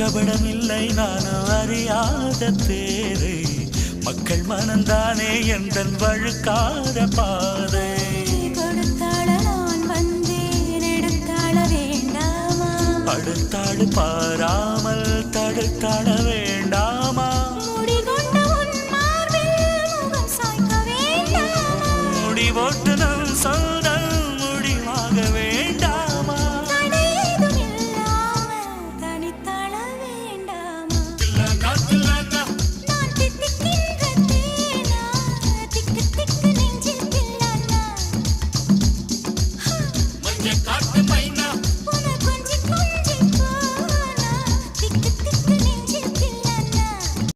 கபடமில்லை நானும் அறியாத பேரை மக்கள் மனந்தானே எந்தன் வழுக்காத பாதை கொடுத்தாள நான் வந்தேன் எடுத்தாள வேண்டாமா அடுத்தாடு பாராமல் தடுத்தாட வேண்டாமா